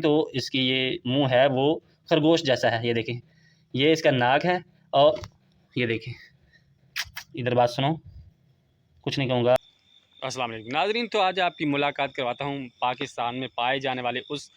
तो इसकी ये मुँह है वो खरगोश जैसा है, ये देखें। ये इसका नाक है और ये देखें। इधर बात सुनो, कुछ नहीं कहूँगा। अस्सलाम वालेकुम नाज़रीन, तो आज आपकी मुलाकात करवाता हूँ पाकिस्तान में पाए जाने वाले उस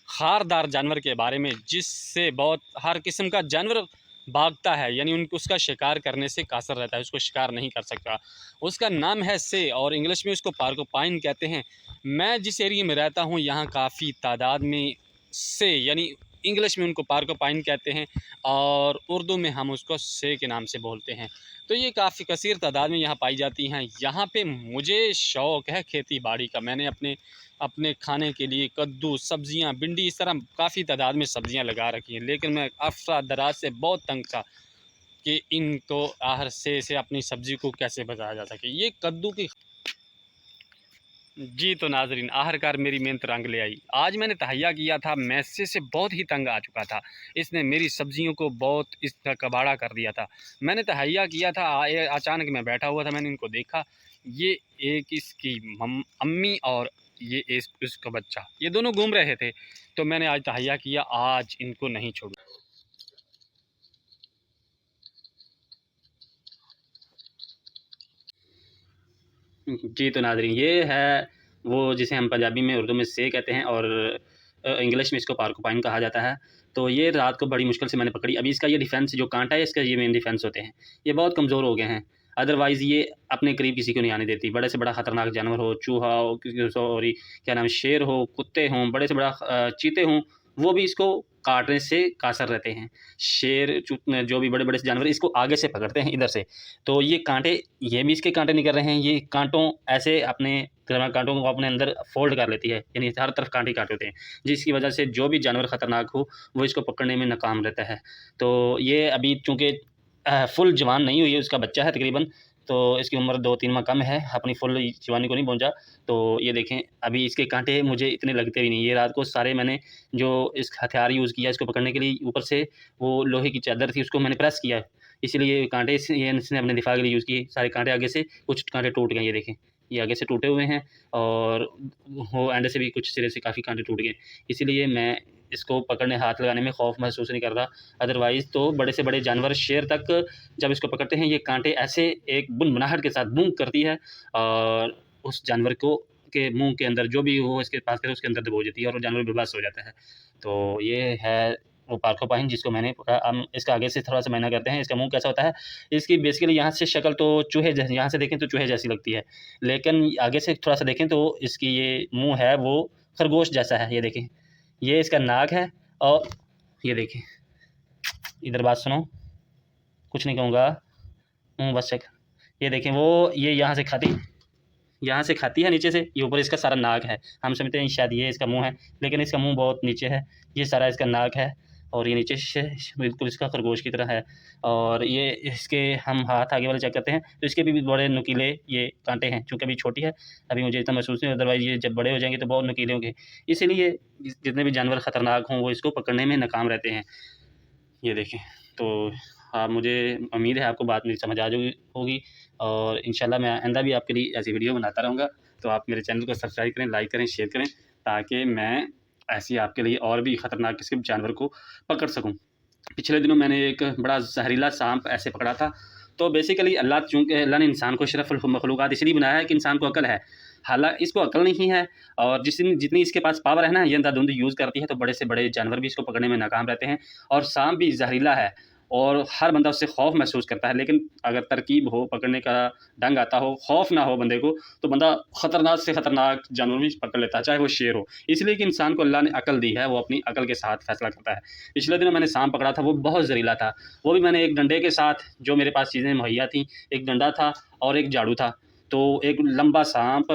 खारदार जानवर के बारे में जिससे बहुत हर किस्म का जानवर भागता है, यानी उनको उसका शिकार करने से कासर रहता है, उसको शिकार नहीं कर सकता। उसका नाम है से और इंग्लिश में उसको पार्कोपाइन कहते हैं। मैं जिस एरिया में रहता हूँ यहाँ काफ़ी तादाद में से यानी इंग्लिश में उनको पार्कोपाइन कहते हैं और उर्दू में हम उसको से के नाम से बोलते हैं। तो ये काफ़ी कसीर तादाद में यहाँ पाई जाती हैं। यहाँ पे मुझे शौक़ है खेती बाड़ी का। मैंने अपने अपने खाने के लिए कद्दू, सब्ज़ियाँ, भिंडी इस तरह काफ़ी तादाद में सब्ज़ियाँ लगा रखी हैं। लेकिन मैं अफ़रा दराज से बहुत तंग था कि इनको आहर से अपनी सब्ज़ी को कैसे बचाया जा सके। ये कद्दू की जी तो नाज़रीन, आखिरकार मेरी मेहनत रंग ले आई। आज मैंने तहैया किया था, मैसे से बहुत ही तंग आ चुका था। इसने मेरी सब्जियों को बहुत इस तरह कबाड़ा कर दिया था। मैंने तहैया किया था, अचानक मैं बैठा हुआ था, मैंने इनको देखा। ये एक इसकी अम्मी और ये इसका बच्चा, ये दोनों घूम रहे थे। तो मैंने आज तहैया किया, आज इनको नहीं छोड़ू। जी तो नाज़रीन, ये है वो जिसे हम पंजाबी में, उर्दू में से कहते हैं और इंग्लिश में इसको पार्कोपाइन कहा जाता है। तो ये रात को बड़ी मुश्किल से मैंने पकड़ी। अभी इसका ये डिफेंस जो काँटा है, इसका ये मेन डिफेंस होते हैं। ये बहुत कमज़ोर हो गए हैं। अदरवाइज़ ये अपने करीब किसी को नहीं आने देती। बड़े से बड़ा ख़तरनाक जानवर हो, चूहा हो, सॉरी क्या नाम है, शेर हो, कुत्ते हों, बड़े से बड़ा चीते हों, वो भी इसको काटने से कासर रहते हैं। शेर जो भी बड़े-बड़े जानवर इसको आगे से पकड़ते हैं इधर से। तो ये काँटे, ये भी इसके काँटे निकल रहे हैं। ये काँटों ऐसे अपने काँटों को अपने अंदर फ़ोल्ड कर लेती है, यानी हर तरफ काँटे ही काँटे होते हैं, जिसकी वजह से जो भी जानवर ख़तरनाक हो, वो इसको पकड़ने में नाकाम रहता है। तो ये अभी चूँकि फुल जवान नहीं हुई है, उसका बच्चा है तकरीबन, तो इसकी उम्र 2-3 माह कम है, अपनी फुल जवानी को नहीं पहुँचा। तो ये देखें, अभी इसके काँटे मुझे इतने लगते भी नहीं। ये रात को सारे मैंने जो इस हथियार यूज़ किया इसको पकड़ने के लिए, ऊपर से वो लोहे की चादर थी, उसको मैंने प्रेस किया, इसीलिए काँटे इसने अपने दिफ़ा के लिए यूज़ किए। सारे काँटे आगे से, कुछ काँटे टूट गए, ये देखें, ये आगे से टूटे हुए हैं और वो एंड से भी कुछ सिरे से काफ़ी काँटे टूट गए। इसीलिए मैं इसको पकड़ने, हाथ लगाने में खौफ़ महसूस नहीं कर रहा। अदरवाइज़ तो बड़े से बड़े जानवर, शेर तक जब इसको पकड़ते हैं, ये काँटे ऐसे एक बुनबुनाहट के साथ बूँ करती है और उस जानवर को के मुँह के अंदर जो भी वो इसके पास करे उसके अंदर दबो देती है और वो जानवर बेबस हो जाता है। तो ये है वो पार्कोपाइन जिसको मैंने पकड़ा। हम इसका आगे से थोड़ा-सा मायना करते हैं, इसका मुँह कैसा होता है। इसकी बेसिकली यहाँ से शक्ल तो चूहे जैसी, यहाँ से देखें तो चूहे जैसी लगती है, लेकिन आगे से थोड़ा-सा देखें तो इसकी ये मुँह है वो खरगोश जैसा है, ये देखें। ये इसका नाक है और ये देखें। इधर बात सुनो, कुछ नहीं कहूँगा। बस चेक। ये देखें, वो ये यहाँ से खाती है नीचे से, ये ऊपर इसका सारा नाक है। हम समझते हैं शायद ये इसका मुँह है, लेकिन इसका मुँह बहुत नीचे है। ये सारा इसका नाक है और ये नीचे से बिल्कुल इसका खरगोश की तरह है। और ये इसके हम हाथ आगे वाले चेक करते हैं तो इसके भी बड़े नुकीले ये काँटे हैं। चूँकि अभी छोटी है, अभी मुझे इतना महसूस नहीं, अदरवाइज़ ये जब बड़े हो जाएँगे तो बहुत नुकीले होंगे। इसीलिए जितने भी जानवर ख़तरनाक हों, वो इसको पकड़ने में नाकाम रहते हैं। ये देखें, तो मुझे उम्मीद है आपको बात मेरी समझ आ जाएगी होगी और इंशाल्लाह मैं आइंदा भी आपके लिए ऐसी वीडियो बनाता रहूँगा। तो आप मेरे चैनल को सब्सक्राइब करें, लाइक करें, शेयर करें, ताकि मैं ऐसी आपके लिए और भी ख़तरनाक किस्म के जानवर को पकड़ सकूँ। पिछले दिनों मैंने एक बड़ा ज़हरीला साँप ऐसे पकड़ा था। तो बेसिकली चूँकि अल्लाह ने इंसान को अशरफुल मखलूक़ात इसलिए बनाया है कि इंसान को अक़ल है। हालाँकि इसको अक़ल नहीं है और जितनी इसके पास पावर है ना, ये अंधाधुंध यूज़ करती है, तो बड़े से बड़े जानवर भी इसको पकड़ने में नाकाम रहते हैं। और साँप भी ज़हरीला है और हर बंदा उससे खौफ़ महसूस करता है, लेकिन अगर तरकीब हो, पकड़ने का ढंग आता हो, खौफ़ ना हो बंदे को, तो बंदा ख़तरनाक से ख़तरनाक जानवर भी पकड़ लेता है, चाहे वो शेर हो। इसलिए कि इंसान को अल्लाह ने अक़ल दी है, वो अपनी अक़ल के साथ फ़ैसला करता है। पिछले दिनों मैंने साँप पकड़ा था, वो बहुत ज़हरीला था। वो भी मैंने एक डंडे के साथ, जो मेरे पास चीज़ें मुहैया थीं, एक डंडा था और एक झाड़ू था। तो एक लंबा साँप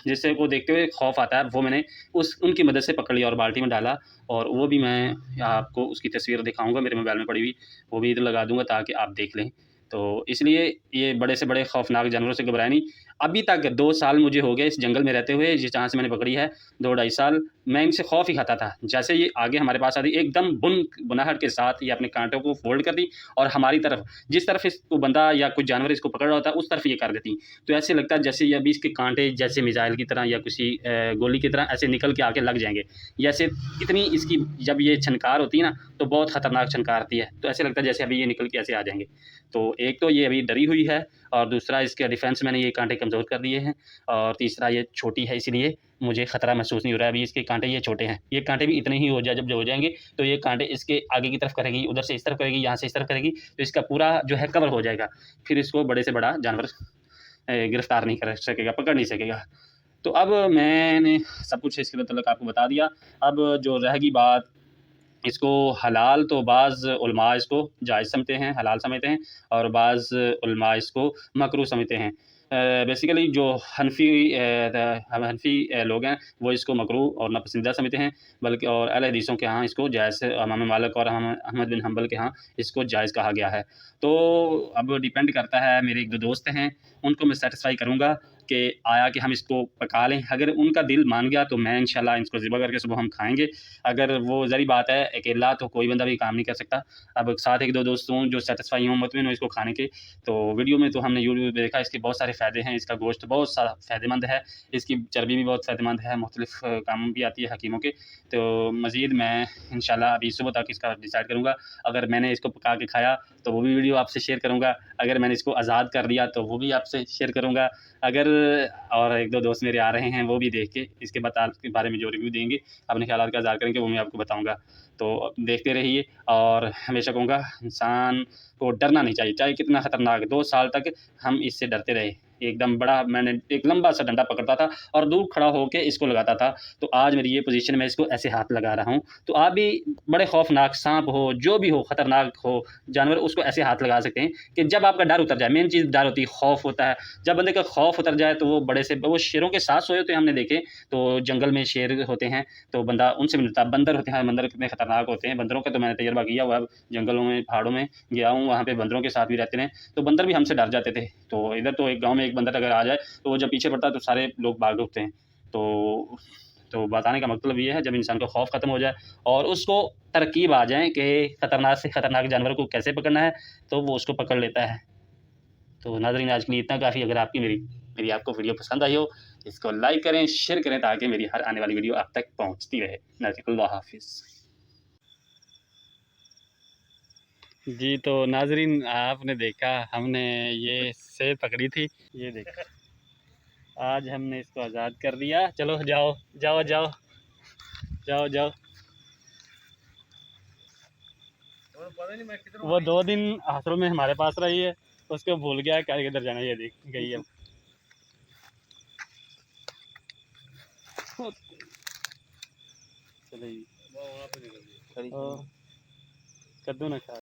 जिसे को देखते हुए खौफ़ आता है, वो मैंने उनकी मदद से पकड़ लिया और बाल्टी में डाला और वो भी मैं आपको उसकी तस्वीर दिखाऊँगा, मेरे मोबाइल में पड़ी हुई, वो भी इधर लगा दूँगा ताकि आप देख लें। तो इसलिए ये बड़े से बड़े खौफ़नाक जानवरों से घबराएँ नहीं। अभी तक 2 साल मुझे हो गए इस जंगल में रहते हुए, जिस जहाँ से मैंने पकड़ी है 2 ढाई साल, मैं इनसे खौफ ही खाता था। जैसे ये आगे हमारे पास आती एकदम बुनाहट के साथ ये अपने काँटों को फ़ोल्ड करती और हमारी तरफ, जिस तरफ इसको बंदा या कोई जानवर इसको पकड़ रहा होता है उस तरफ ये कर देती। तो ऐसे लगता है जैसे ये अभी इसके काँटे जैसे मिसाइल की तरह या किसी गोली की तरह ऐसे निकल के आके लग जाएँगे। जैसे इतनी इसकी जब ये छनकार होती है ना, तो बहुत ख़तरनाक छनकार आती है। तो ऐसे लगता है जैसे अभी ये निकल के ऐसे आ जाएँगे। तो एक तो ये अभी डरी हुई है और दूसरा इसके डिफेंस मैंने ये काँटे कमज़ोर कर दिए हैं और तीसरा ये छोटी है इसीलिए मुझे खतरा महसूस नहीं हो रहा है। अभी इसके काँटे ये छोटे हैं। ये काँटे भी इतने ही हो जाएँगे तो ये काँटे इसके आगे की तरफ करेगी, उधर से इस तरफ करेगी, यहाँ से इस तरफ करेगी, तो इसका पूरा जो है कवर हो जाएगा। फिर इसको बड़े से बड़ा जानवर गिरफ़्तार नहीं कर सकेगा, पकड़ नहीं सकेगा। तो अब मैंने सब कुछ इसके मतलब आपको बता दिया। अब जो रहेगी बात, इसको हलाल तो बाज़ उलमा इसको जायज़ समझते हैं, हलाल समझते हैं और बाज़ उलमा इसको मकरूह समझते हैं। बेसिकली जो हनफ़ी लोग हैं, वो इसको मकरूह और नापसंदीदा समझते हैं, बल्कि और अहले हदीसों के यहाँ इसको जायज़, इमाम मालिक और अहमद बिन हंबल के यहाँ इसको जायज़ कहा गया है। तो अब डिपेंड करता है, मेरे 1-2 दोस्त हैं, उनको मैं सैटिस्फ़ाई करूँगा कि आया कि हम इसको पका लें। अगर उनका दिल मान गया तो मैं इंशाल्लाह इसको ज़िबा करके सुबह हम खाएँगे। अगर वो ज़ाहिर बात है अकेला तो कोई बंदा भी काम नहीं कर सकता। अब साथ 1-2 दोस्त हों जो सैटिस्फ़ाई हों, मुतमिन हों इसको खाने के, तो वीडियो में तो हमने यूट्यूब पे देखा इसके बहुत सारे फ़ायदे हैं, इसका गोश्त बहुत सारा फ़ायदेमंद है, इसकी चर्बी भी बहुत फ़ायदेमंद है, मुख्तलिफ़ काम भी आती है हकीमों के। तो मज़ीद मैं इंशाल्लाह अभी सुबह तक इसका डिसाइड करूँगा। अगर मैंने इसको पका के खाया तो वो भी वीडियो आपसे शेयर करूँगा। अगर मैंने इसको आज़ाद कर दिया तो वो भी आपसे शेयर करूँगा। अगर और 1-2 दोस्त मेरे आ रहे हैं, वो भी देख के इसके के बारे में जो रिव्यू देंगे, अपने ख़्यालात का इज़हार करेंगे, वो मैं आपको बताऊँगा। तो देखते रहिए और हमेशा कहूँगा इंसान को डरना नहीं चाहिए, चाहे कितना ख़तरनाक 2 साल तक हम इससे डरते रहे। एकदम बड़ा मैंने एक लंबा-सा डंडा पकड़ता था और दूर खड़ा होके इसको लगाता था। तो आज मेरी ये पोज़ीशन है, मैं इसको ऐसे हाथ लगा रहा हूँ। तो आप भी बड़े खौफ़नाक साँप हो, जो भी हो, ख़तरनाक हो जानवर, उसको ऐसे हाथ लगा सकते हैं कि जब आपका डर उतर जाए, मेन चीज़ डर होती है, खौफ़ होता है। जब बंदे का खौफ़ उतर जाए तो वो शेरों के साथ सोए होते हैं हमने देखे, तो जंगल में शेर होते हैं, तो बंदा उनसे भी नहीं डरता। बंदर होते हैं, बंदर कितने खतरनाक होते हैं, बंदरों का तो मैंने तजुर्बा किया हुआ है। जंगलों में, पहाड़ों में गया हूँ, वहाँ पे बंदरों के साथ भी रहते हैं, तो बंदर भी हमसे डर जाते थे। तो इधर तो एक गाँव में एक बंदर अगर आ जाए, तो वो जब पीछे पड़ता है तो सारे लोग भाग उठते हैं। तो बताने का मतलब ये है, जब इंसान का खौफ़ ख़त्म हो जाए और उसको तरकीब आ जाए कि खतरनाक से खतरनाक जानवर को कैसे पकड़ना है, तो वो उसको पकड़ लेता है। तो नाज़रीन आज के लिए इतना काफ़ी। अगर आपकी मेरी आपको वीडियो पसंद आई हो, इसको लाइक करें, शेयर करें ताकि मेरी हर आने वाली वीडियो आप तक पहुँचती रहे। नाज़रीन अल्लाह हाफ़िज़। जी, तो नाज़रीन आपने देखा हमने ये सेर पकड़ी थी, ये देखो। आज हमने इसको आज़ाद कर दिया। चलो जाओ, जाओ, जाओ, जाओ, जाओ। वो 2 दिन हॉस्टल में हमारे पास रही है, उसको भूल गया क्या किधर जाना, ये देख गई अब। चलो जी। कद्दू ना खा।